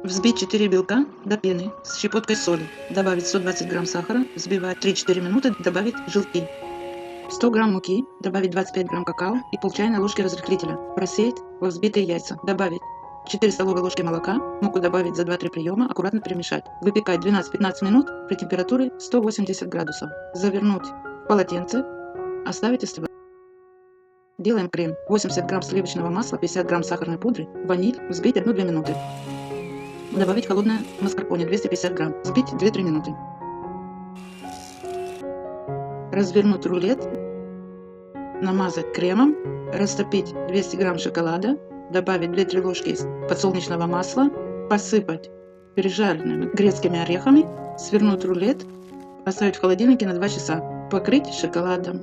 Взбить 4 белка до пены с щепоткой соли. Добавить 120 грамм сахара, взбивать 3-4 минуты, добавить желтки. 100 грамм муки, добавить 25 грамм какао и пол чайной ложки разрыхлителя. Просеять во взбитые яйца. Добавить 4 столовые ложки молока, муку добавить за 2-3 приема, аккуратно перемешать. Выпекать 12-15 минут при температуре 180 градусов. Завернуть в полотенце, оставить остывать. Делаем крем. 80 грамм сливочного масла, 50 грамм сахарной пудры, ваниль, взбить 1-2 минуты. Добавить холодное маскарпоне 250 грамм, взбить 2-3 минуты. Развернуть рулет, намазать кремом, растопить 200 грамм шоколада, добавить 2-3 ложки подсолнечного масла, посыпать пережаренными грецкими орехами, свернуть рулет, оставить в холодильнике на 2 часа, покрыть шоколадом.